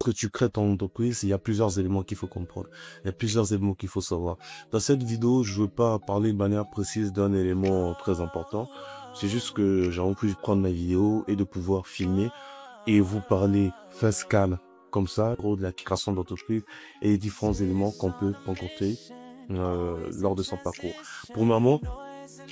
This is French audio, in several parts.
Que tu crées ton entreprise, il y a plusieurs éléments qu'il faut comprendre. Il y a plusieurs éléments qu'il faut savoir. Dans cette vidéo, je veux pas parler de manière précise d'un élément très important. C'est juste que j'ai envie de prendre ma vidéo et de pouvoir filmer et vous parler face cam comme ça, de la création d'entreprise et les différents éléments qu'on peut rencontrer lors de son parcours. Premièrement,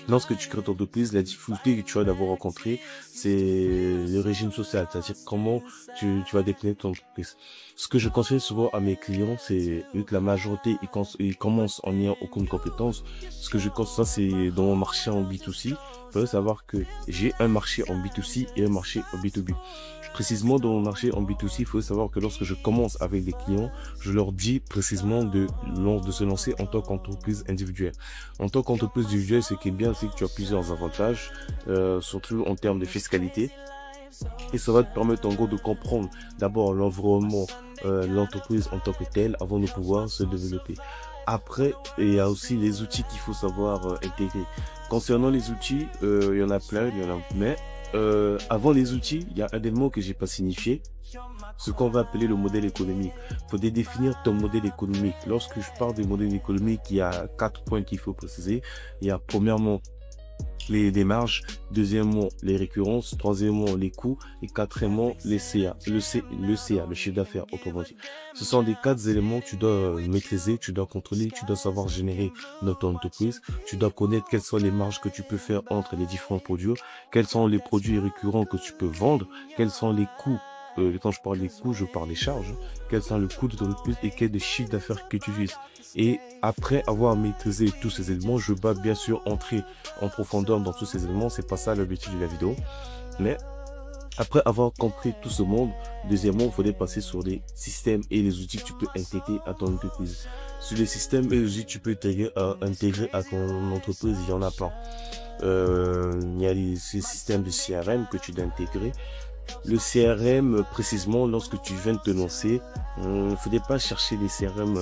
lorsque tu crées ton entreprise, la difficulté que tu vas d'abord rencontrer, c'est le régime social, c'est-à-dire comment tu vas décliner ton entreprise. Ce que je conseille souvent à mes clients, c'est vu que la majorité ils commencent en n'ayant aucune compétence. Ce que je conseille, c'est dans mon marché en B2C. Il faut savoir que j'ai un marché en B2C et un marché en B2B. Précisément dans mon marché en B2C, il faut savoir que lorsque je commence avec des clients, je leur dis précisément de se lancer en tant qu'entreprise individuelle. En tant qu'entreprise individuelle, ce qui est bien, c'est que tu as plusieurs avantages, surtout en termes de fiscalité. Et ça va te permettre en gros de comprendre d'abord l'environnement, l'entreprise en tant que telle, avant de pouvoir se développer. Après, il y a aussi les outils qu'il faut savoir intégrer. Concernant les outils, il y en a plein, mais avant les outils, il y a un élément que j'ai pas signifié, ce qu'on va appeler le modèle économique. Il faut définir ton modèle économique. Lorsque je parle du modèle économique, il y a 4 points qu'il faut préciser. Il y a premièrement les marges, deuxièmement les récurrences, troisièmement les coûts et quatrièmement les CA, le CA, le chiffre d'affaires autrement dit. Ce sont les 4 éléments que tu dois maîtriser, tu dois contrôler, tu dois savoir générer dans ton entreprise, tu dois connaître quelles sont les marges que tu peux faire entre les différents produits, quels sont les produits récurrents que tu peux vendre, quels sont les coûts. Quand je parle des coûts, je parle des charges. Quels sont le coût de ton entreprise et quel est le chiffre d'affaires que tu utilises. Et après avoir maîtrisé tous ces éléments, je vais bien sûr entrer en profondeur dans tous ces éléments. C'est pas ça l'objectif de la vidéo. Mais après avoir compris tout ce monde, deuxièmement, il faudrait passer sur les systèmes et les outils que tu peux intégrer à ton entreprise. Sur les systèmes et les outils que tu peux intégrer à ton entreprise, il y en a plein. Il y a ces systèmes de CRM que tu dois intégrer. Le CRM, précisément, lorsque tu viens de te lancer, il ne faudrait pas chercher les CRM.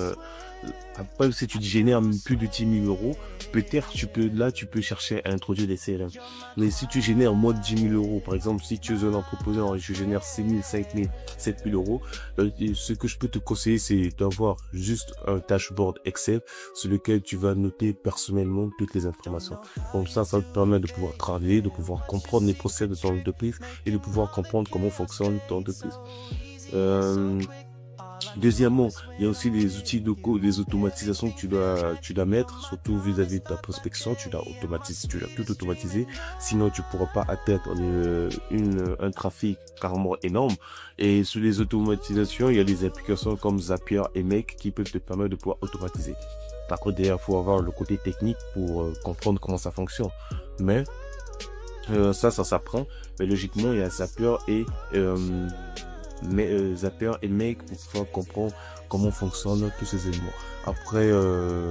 Après, si tu génères plus de 10 000 euros, peut-être tu peux chercher à introduire des CRM. Mais si tu génères moins de 10 000 euros, par exemple, si tu es un entrepreneur et je génère 6 000, 5 000, 7 000 euros, ce que je peux te conseiller, c'est d'avoir juste un dashboard Excel sur lequel tu vas noter personnellement toutes les informations. Comme ça te permet de pouvoir travailler, de pouvoir comprendre les procès de ton entreprise et de pouvoir comprendre comment fonctionne ton entreprise. Deuxièmement, il y a aussi les outils de les automatisations que tu dois mettre, surtout vis-à-vis de ta prospection, tu dois tout automatiser, sinon tu pourras pas atteindre un trafic carrément énorme. Et sur les automatisations, il y a des applications comme Zapier et Make qui peuvent te permettre de pouvoir automatiser. Par contre, derrière, il faut avoir le côté technique pour comprendre comment ça fonctionne. Mais ça s'apprend. Mais logiquement, il y a Zapier et Zapier et Make pour pouvoir comprendre comment fonctionnent tous ces éléments. Après,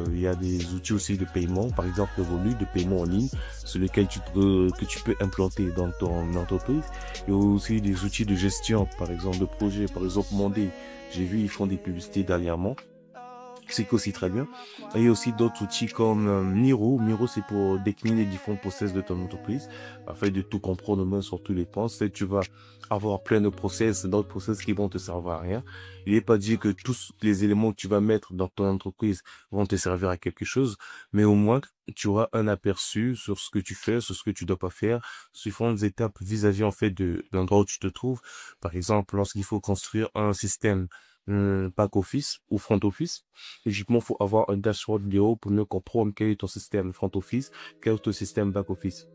il y a des outils aussi de paiement, par exemple le volume de paiement en ligne, sur lesquels que tu peux implanter dans ton entreprise. Il y a aussi des outils de gestion, par exemple de projet, par exemple Monday. J'ai vu, ils font des publicités dernièrement. C'est aussi très bien. Et il y a aussi d'autres outils comme Miro. Miro, c'est pour décliner les différents process de ton entreprise, afin de tout comprendre au moins sur tous les points. C'est tu vas avoir plein de process, d'autres process qui vont te servir à rien. Il n'est pas dit que tous les éléments que tu vas mettre dans ton entreprise vont te servir à quelque chose, mais au moins, tu auras un aperçu sur ce que tu fais, sur ce que tu dois pas faire, sur différentes étapes vis-à-vis, en fait, de l'endroit où tu te trouves. Par exemple, lorsqu'il faut construire un système back office ou front office. Logiquement, il faut avoir un dashboard vidéo pour mieux comprendre quel est ton système front office, quel est ton système back office.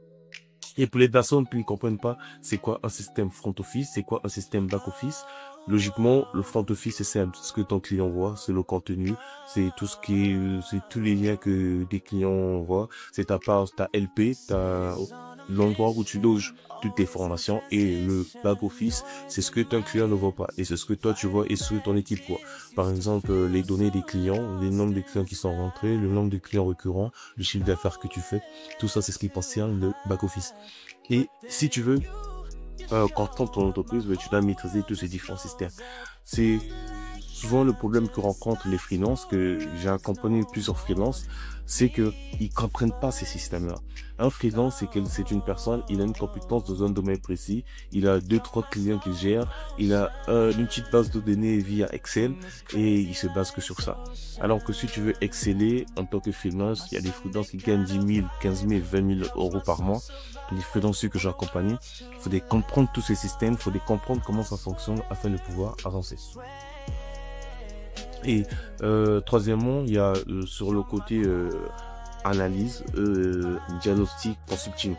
Et pour les personnes qui ne comprennent pas, c'est quoi un système front office, c'est quoi un système back office. Logiquement, le front office, c'est simple. Ce que ton client voit, c'est le contenu, c'est c'est tous les liens que des clients voient. C'est ta LP, l'endroit où tu loges toutes tes formations, et le back office, c'est ce que ton client ne voit pas et c'est ce que toi tu vois et ce que ton équipe voit. Par exemple, les données des clients, les nombres de clients qui sont rentrés, le nombre de clients récurrents, le chiffre d'affaires que tu fais, tout ça c'est ce qui concerne le back office. Et si tu veux comprendre ton entreprise, tu dois maîtriser tous ces différents systèmes. C'est souvent le problème que rencontrent les freelances, que j'ai accompagné plusieurs freelances, c'est que ils comprennent pas ces systèmes-là. Un freelance, c'est une personne, il a une compétence dans un domaine précis, il a deux, trois clients qu'il gère, il a une petite base de données via Excel et il se base que sur ça. Alors que si tu veux exceller en tant que freelance, il y a des freelances qui gagnent 10 000, 15 000, 20 000 euros par mois. Les freelancers que j'ai accompagnés, il faut comprendre tous ces systèmes, il faut comprendre comment ça fonctionne afin de pouvoir avancer. Et troisièmement, il y a sur le côté analyse, diagnostic, consulting.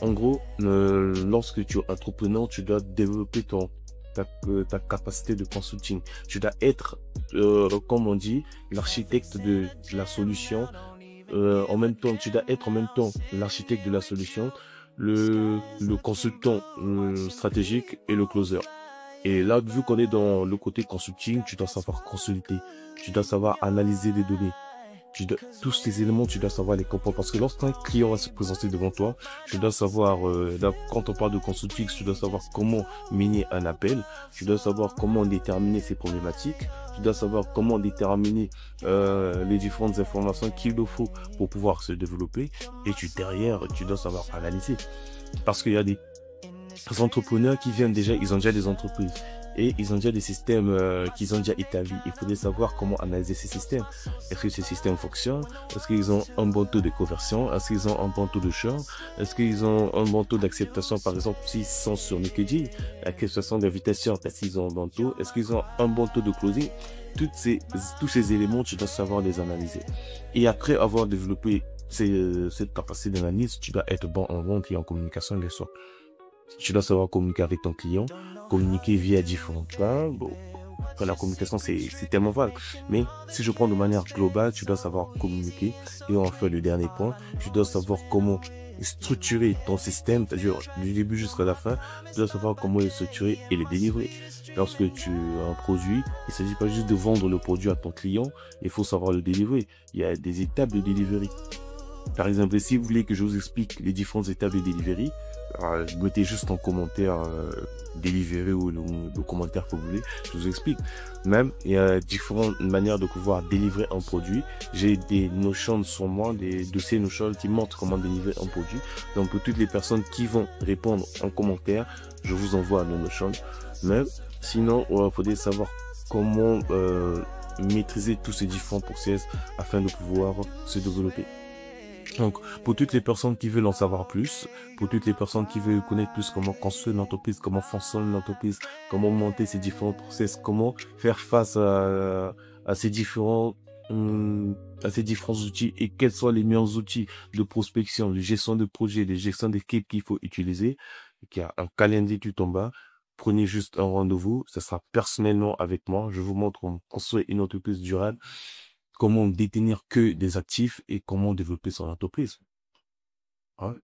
En gros, lorsque tu es entrepreneur, tu dois développer ta capacité de consulting. Tu dois être, comme on dit, l'architecte de la solution. En même temps, tu dois être en même temps l'architecte de la solution, le consultant stratégique et le closer. Et là, vu qu'on est dans le côté consulting, tu dois savoir consulter, tu dois savoir analyser les données. Tous ces éléments, tu dois savoir les comprendre. Parce que lorsqu'un client va se présenter devant toi, tu dois savoir, quand on parle de consulting, tu dois savoir comment mener un appel, tu dois savoir comment déterminer ses problématiques, tu dois savoir comment déterminer les différentes informations qu'il nous faut pour pouvoir se développer. Et derrière, tu dois savoir analyser. Parce qu'il y a des entrepreneurs qui viennent déjà, ils ont déjà des entreprises et ils ont déjà des systèmes qu'ils ont déjà établis. Il faudrait savoir comment analyser ces systèmes. Est-ce que ces systèmes fonctionnent? Est-ce qu'ils ont un bon taux de conversion? Est-ce qu'ils ont un bon taux de churn? Est-ce qu'ils ont un bon taux d'acceptation? Par exemple, s'ils sont sur LinkedIn, l'acceptation d'invitation, est-ce qu'ils ont un bon taux? Est-ce qu'ils ont un bon taux de closing? Tous ces éléments, tu dois savoir les analyser. Et après avoir développé cette capacité d'analyse, tu dois être bon en vente et en communication bien sûr. Tu dois savoir communiquer avec ton client, communiquer via différents plans. Bon, la communication, c'est tellement vague. Mais si je prends de manière globale, tu dois savoir communiquer. Et enfin, le dernier point, tu dois savoir comment structurer ton système, c'est-à-dire du début jusqu'à la fin, tu dois savoir comment le structurer et le délivrer. Lorsque tu as un produit, il ne s'agit pas juste de vendre le produit à ton client, il faut savoir le délivrer. Il y a des étapes de delivery. Par exemple, si vous voulez que je vous explique les différentes étapes de delivery, mettez juste en commentaire delivery ou le commentaire que vous voulez, je vous explique. Même, il y a différentes manières de pouvoir délivrer un produit. J'ai des notions sur moi, des dossiers Notion qui montrent comment délivrer un produit. Donc, pour toutes les personnes qui vont répondre en commentaire, je vous envoie le Notion. Mais sinon, il faudrait savoir comment maîtriser tous ces différents process afin de pouvoir se développer. Donc, pour toutes les personnes qui veulent en savoir plus, pour toutes les personnes qui veulent connaître plus comment construire l'entreprise, comment fonctionne l'entreprise, comment monter ces différents process, comment faire face à ces à ces différents outils et quels sont les meilleurs outils de prospection, de gestion de projet, de gestion d'équipe qu'il faut utiliser. Il y a un calendrier tout en bas. Prenez juste un rendez-vous, ça sera personnellement avec moi. Je vous montre comment construire une entreprise durable, comment détenir que des actifs et comment développer son entreprise. Ouais.